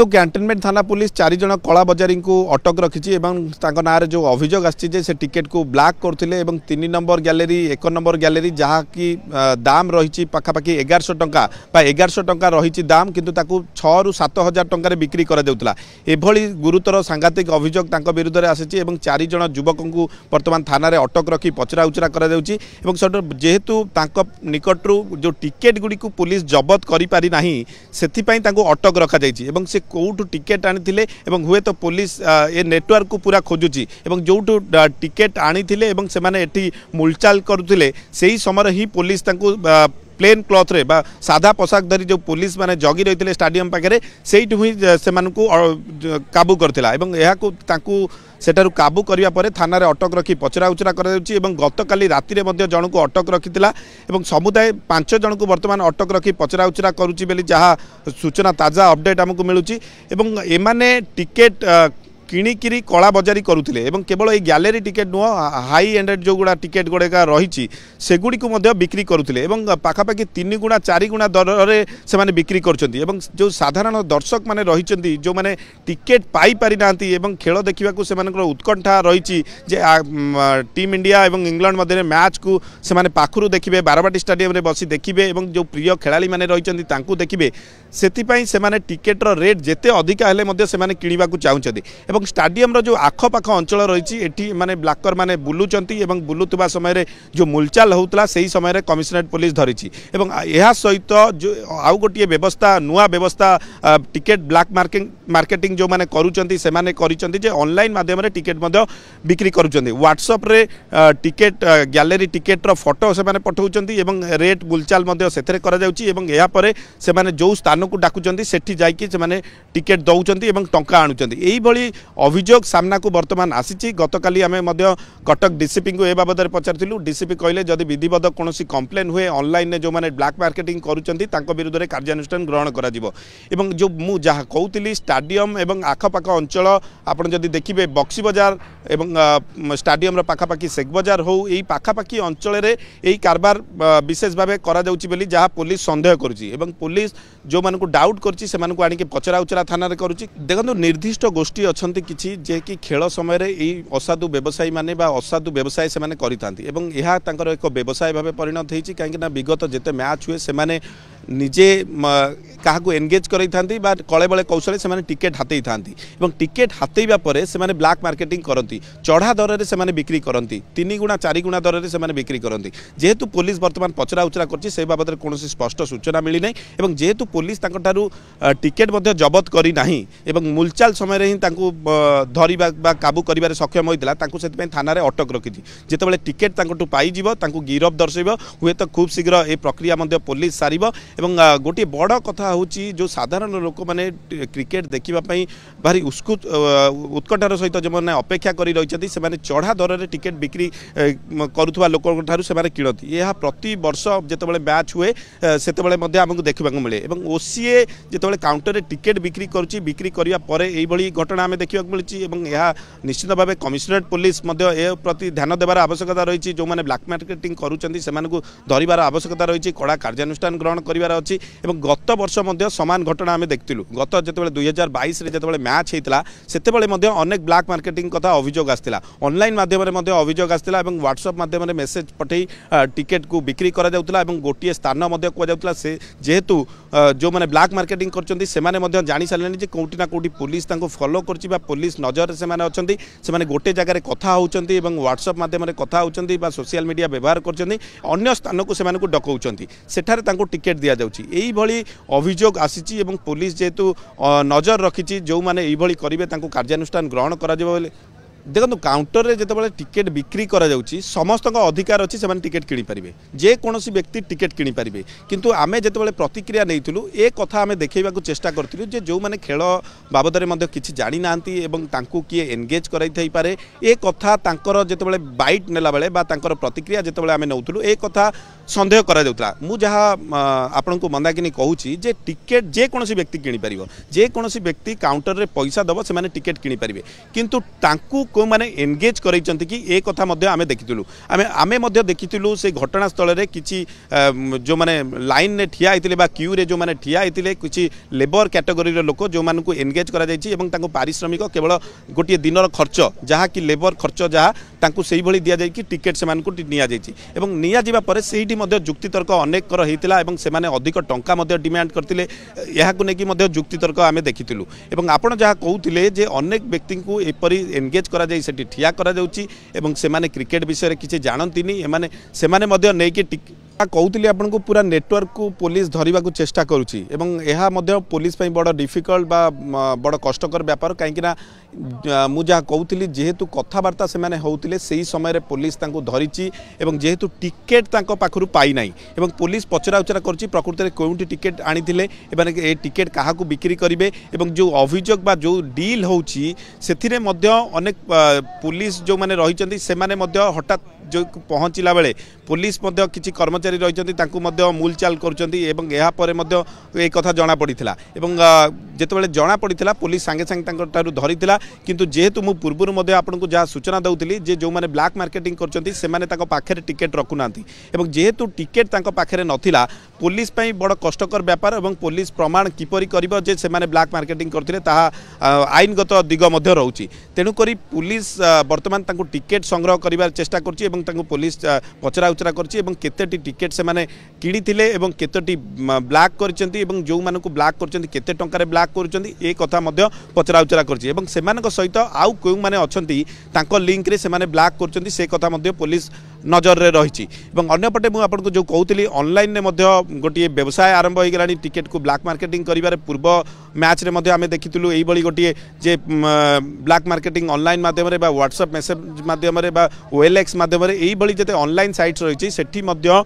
तो कैंटनमेंट थाना पुलिस 4 जन कला बजारी को अटक रखी ना जो अभियोग आसे टिकेट को ब्लैक करते 3 नंबर गैलेरी 1 नंबर गैलेरी जहाँ कि दाम रही पाखापाखि 1100 टंका 1100 टंका रही दाम किंतु 6 ରୁ 7 हजार टंका बिक्री करा एभली गुरुतर सांघातिक अभियोग विरुद्ध में आसी 4 जन युवक को बर्तमान थाना अटक रखी पचरा उचरा जेहेतु निकटू जो टिकेट गुड़ी को पुलिस जबत करा से अटक रखा से कौटू टिकेट आनी हुए तो पुलिस ए नेटवर्क को पूरा खोजुची जो टिकेट आनी से मूलचाल करुले से ही समय ही पुलिस प्लेन क्लॉथ रे बा सादा पोशाक धरी जो पुलिस माने जगी रही स्टाडियम पाखे से काबू करथिला सेठारु काबू करिया परे थाना रे अटक रखी पचरा उचरा कर गतकाली राति रे जन को अटक रखिथिला समुदाय 5 जन को वर्तमान अटक रखी पचरा उचरा करुची बेली जहाँ सूचना ताजा अपडेट हमको मिलूची एमाने टिकेट किणिकी कला बजारी करुले केवल ये गैलेरी टिकेट नुह हाई एंडेड जो गुड़ा टिकेट गुड़ाक रही सेगुड़ी को बिक्री करुले पाखापाखि 3 गुणा 4 गुणा दर से बिक्री कर जो साधारण दर्शक मैंने रही जो मैंने टिकेट पाई पारि ना खेल देखा से उत्कंठा रही टीम इंडिया और इंग्लैंड मध्य मैच को से पाखु देखिए बारवाटी स्टाडियम रे बसी देखिए जो प्रिय खेलाड़ी मैंने रही देखिए से टिकेटर रेट जिते अधिका हेले से किणवा चाहते स्टाडियम जो आखपाख अंचल रही माने ब्लाकर माने बुलूचंती बुलुवा समय जो मूलचाल होता से ही समय कमिशनरेट पुलिस धरी सहित जो आउ गोटे व्यवस्था नुआ व्यवस्था टिकेट ब्लैक मार्केटिंग जो मैंने करुँचे ऑनलाइन माध्यम टिकेट बिक्री करुँच व्हाट्सएप रे टिकेट गैलेरी टिकेट्र फोटो से पठाऊँच रेट बुलचाल से से जो स्थान को डाकुंट से टिकेट दौरान टंका आणुंट यही अभियोग सामना को बर्तमान आसी गतकाली आम कटक डीसीपी को ए बाबद पचारूँ डीसीपी कहले जदि विधिवत कौन कंप्लेन हुए ऑनलाइन जो मैंने ब्लैक मार्केटिंग करुँच विरुद्ध में कार्यानुष्ठान ग्रहण कर जो मु जहाँ कहती स्टाडियम एवं आखपाख अंचल आपड़ जदि देखिए बक्सी बजार एवं स्टाडियम पाखापाखि शेख बजार हो यही पाखापाखि अंचल यही कारबार विशेष भाव करा जहाँ पुलिस सन्देह करुँची पुलिस जो मान डाउट कर पचरा उचरा थाना करुँची देखो निर्दिष्ट गोष्ठी अच्छा किसी जे कि खेल समय यही असाधु व्यवसायी माने बा असाधु व्यवसाय से माने करितांती एवं यह तांकर एक व्यवसाय भाव परिणत होती कहीं विगत जिते मैच हुए से माने निजे क्या एंगेज कर कले बड़े कौशल से टिकेट हाथई था टिकेट हाथेबा पर से ब्लैक मार्केटिंग करती चढ़ा दर से बिक्री करती 3 गुणा 4 गुणा दर से बिक्री करती जेहेतु पुलिस बर्तमान पचरा उचरा कर बाबद कौन स्पष्ट सूचना मिली ना जेहेतु पुलिस टिकेट जबत करना मूलचाल समय ही धरवा काबू कर सक्षम होता से थाना अटक रखी जिते टिकेट पाइज गिरफ दर्शेब हुए तो खूब शीघ्र ये प्रक्रिया पुलिस सार गोटे बड़ कथा हूँ जो साधारण लोक मैंने क्रिकेट देखापी भारी उत्कंठार सहित जो मैंने अपेक्षा कर रही से चढ़ा दर में टिकेट बिक्री करुवा लोक किणती यह प्रति वर्ष जिते मैच हुए से आमको देखा मिले ओसीए जिते काउंटर टिकेट बिक्री बिक्री करने घटना आम देखा मिली निश्चित भाव कमिशनरेट पुलिस प्रति ध्यान देवार आवश्यकता रही जो मैंने ब्लैक मार्केटिंग करूँ धरबार आवश्यकता रही कड़ा कार्यानुष्ठान ग्रहण कर अच्छी गत वर्ष सामान घटना आम देखलु गत जो 2022 जो मैच होता से अनेक ब्लैक मार्केटिंग कथा अभियोग आसाला ऑनलाइन माध्यम अभियोग आसाला व्हाट्सएप माध्यम मेसेज पठे टिकेट को बिक्री करा गोटे स्थान कहला से जेहेतु जो मैंने ब्लैक मार्केटिंग कर जानी सारे कौटी ना कौटी पुलिस फॉलो कर पुलिस नजर से अच्छा गोटे जगह कथा होती व्हाट्सएप माध्यम कथा होती सोशल मीडिया व्यवहार कर स्थान को डकाउंट सेठारे टिकेट दि जाऊँगी यही अभियोग आसी पुलिस जेहेतु नजर रखी जो मैंने ये करेंगे कार्यानुष्ठान ग्रहण कर देखो काउंटर रे जिते टिकेट बिक्री करा जाउची समस्त अधिकार अच्छी से टिकेट किनी पारे जेकोसी व्यक्ति टिकेट किनी पारे किंतु आमे जिते प्रतिक्रिया नहीं ए कथा आमे देखैबा चेष्टा करथिलु जे जो माने खेल बाबद में किसी जानी ना किए एनगेज कराई पारे ए कथा तांकर जिते बाइट नेला बेले बा तांकर प्रतिक्रिया जिते आमे नौथुलु ए कथा सन्देह करा जाउतला मु जहाँ आपण को मंदाकिनी कहूची जे टिकेट जेकोसी व्यक्ति किनी पारिबो जेकोसी व्यक्ति काउंटर रे पैसा दबो से माने टिकेट किनी पारिबे किंतु तांकु को मैंने एनगेज करैछंती कि ए कथा मध्ये आमे देखितलु आमे मध्ये देखितलु से घटनास्थल रे किछि जो माने लाइन ने ठिया आइतिले बा क्यू रे जो माने ठिया आइतिले किछि लेबर कैटेगरी रे लोक जो मानकु एनगेज करा जायछि एवं तांको पारिश्रमिक केवल गोटे दिनर खर्च जहाँ कि लेबर खर्च जहाँ तांको सेही भली दिया जाय कि टिकेट से मानकु निया जायछि एवं निया जिबा परे सेहीटी मध्ये जुक्ति तर्क अनेक कर हेतिला एवं से माने अधिक टंका मध्ये डिमांड करतिले याहाकु नेकी मध्ये जुक्ति तर्क आमे देखितिलु एवं आपण जहाँ कहउतिले जे अनेक व्यक्ति को एपरी एनगेज करा जाय सेठी ठिया करा जाउछि एवं से माने क्रिकेट विषय रे किछि जानंतिनी एमाने से माने मध्ये नेकी कहूली आपन को पूरा नेटवर्क को पुलिस धरिबा को चेष्टा करुछि एवं एहा मध्ये पुलिस पई बड़ डिफिकल्ट बा बड़ कष्टकर व्यापार कहीं मु जहाँ कहूली जेहेतु कथबार्ता से माने होउतिले सेही समय रे पुलिस तांको धरिछि एवं जेहेतु टिकेट तांको पाखरु पाई नाही एवं पुलिस पचरा उचरा करछि प्रकृति रे कोउंटी टिकेट आनिथिले एबाने ए टिकेट काहाकू बिक्री करिवे एवं जो अभियोग बा जो डील होउछि सेथिरे मध्ये अनेक पुलिस जो माने रहिचंती से माने मध्ये हठात जो पहुँचला बेले पुलिस मध्ये किछि कर्मचारी रहिचंती तांकू मध्ये मूलचाल करूचंती एवं एहा परे मध्ये ए कथा जाना पड़िथिला एवं जेतेबेले जाना पड़िथिला पुलिस संगे संगे तांको तारु धरिथिला किंतु जेहेतु मु पूर्वरु मध्ये आपनको जहाँ सूचना दउतिली जे जो माने ब्लैक मार्केटिंग करचंती से माने तांको पाखरे टिकेट रखुनांती एवं जेहेतु टिकेट तांको पाखरे नथिला पुलिस पई बड़ कष्टकर व्यापार एवं पुलिस प्रमाण किपरि करिबो जे से माने ब्लैक मार्केटिंग करथिले ताहा आईनगत दिग मध्ये रहउची तेनु करी पुलिस वर्तमान तांको टिकेट संग्रह करिवार चेष्टा करची एवं तांको पुलिस पचरा उचरा करची एवं केतेटी टिकेट से माने किनिथिले एवं केतेटी ब्लैक करचंती एवं जो मानको ब्लैक करचंती केते टंका रे ब्लैक करचंती ए कथा मध्ये पचरा उचरा करची एवं सेमानक सहित आउ कोउ माने अछंती तांको लिंक रे से माने ब्लैक करचंती से कथा मध्ये पुलिस नजर रे रहिची एवं अन्य पटे मु आपनको जो कहउतली ऑनलाइन ने मध्ये गोटी व्यवसाय आरंभ होई गेलानी टिकेट को ब्लैक मार्केटिंग करिवार पूर्व मैच रे मध्ये आमे देखितलु एई बळी गोटी जे ब्लैक मार्केटिंग ऑनलाइन माध्यम रे बा व्हाट्सएप मैसेज माध्यम रे बा ओएलएक्स माध्यम रे एई बळी जते ऑनलाइन साइट्स रहिची सेठी मध्ये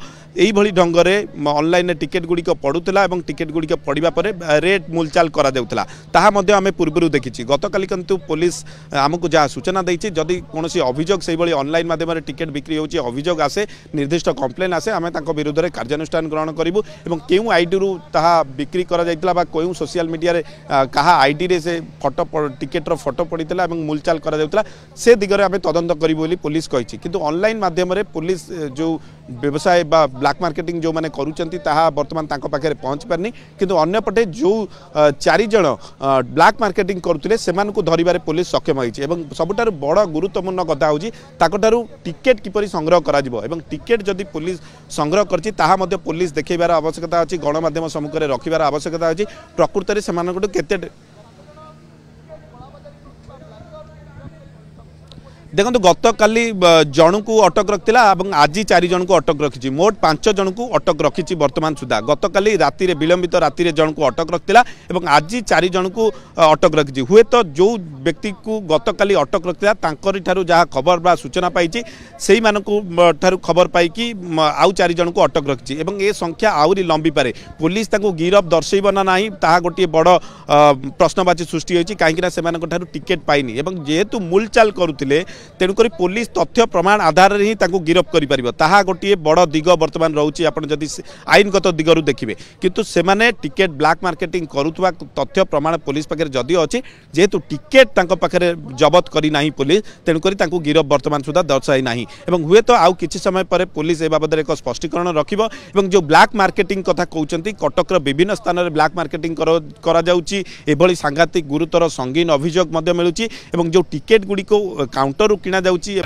एई बळी ढंग रे ऑनलाइन टिकेट गुडी को पडुतला एवं टिकेट गुडी को पडिबा परे रेट मूलचाल करा जाउतला ताहा मध्ये आमे पूर्वरु देखिची गतकाली किंतु पुलिस हमकु जा सूचना दैछि जदि कोनोसी अभियोग सेई बळी ऑनलाइन माध्यम रे टिकेट बिक्री होची अभियोग आसे निर्दिष्ट कंप्लेन आसे आमे तांको विरुद्ध रे कार्यानुष्ठान ग्रहण करिवु एवं केउ आईडी रु ताहा बिक्री करा जाइतला बा कोउ सोशल मीडिया रे कहा आईडी रे से फोटो टिकेट रो फोटो पडितला एवं मूलचाल करा जाउतला से दिगरे आमे तदंत करिवु बोली पुलिस कहिछि किंतु ऑनलाइन माध्यम रे पुलिस जो व्यवसाय बा ब्लैक मार्केटिंग जो माने करूचंती ताहा वर्तमान तांको पाखे पहुंच पारनी किंतु अन्य पटे जो 4 जण ब्लैक मार्केटिंग करथुले सेमान को धरिबारे पुलिस सक्षम होइछि एवं सबटारु बड़ गुरुत्वपूर्ण कथा होछि ताकटारु टिकेट किपरि संग्रह करा जिवो एवं टिकेट जदि पुलिस संग्रह करछि ताहा मध्ये पुलिस देखैबार आवश्यकता अछि गणमाध्यम सम्मुख रे रखिबार आवश्यकता अछि प्रकृति रे सेमानकटु केते देखो गतकाली जन को अटक रखिला आज 4 जन को अटक रखी मोट 5 जन को अटक रखी वर्तमान सुधा गतकाली राति विलंबित राति जन को अटक रखिला आज 4 जन को अटक रखी हुए तो जो व्यक्ति को गतकाली अटक रखिला तांकरी ठारू जहाँ खबर बा सूचना पाई से ठारू खबर पाई कि आउ 4 जन को अटक रखी ए संख्या आहरी लंबी पारे पुलिस तांको गिरफ दर्शैब ना नहीं ताहा गोटे बड़ प्रश्नवाची सृष्टि होती कहीं टिकेट पाइनी जेहेतु मूलचाल करुले तेणुक पुलिस तथ्य प्रमाण आधार रे ही तांको गिरफ करि परिबो ताहा गोटे बड़ दिग वर्तमान रहउची आपण जदि आईनगत दिगरु देखिबे किंतु सेमाने टिकेट ब्लैक मार्केटिंग करुथवा तथ्य प्रमाण पुलिस पाखे जदि अछि जेहेतु टिकेट तांको पाखे जबत करी नाही पुलिस तेणुक तांको गिरफ वर्तमान सुधा दर्शाई नाही एवं हुए तो आउ किछि समय पर पुलिस ए बाबद एक स्पष्टीकरण रखिबो एवं जो ब्लैक मार्केटिंग कथा कहउचंती कटक रो विभिन्न स्थान रे ब्लैक मार्केटिंग करा जाउची एभली सांघातिक गुरुतर संगीन अभियोग मध्ये मिलुची एवं जो टिकेट गुडी को काउंटर किना जाउची।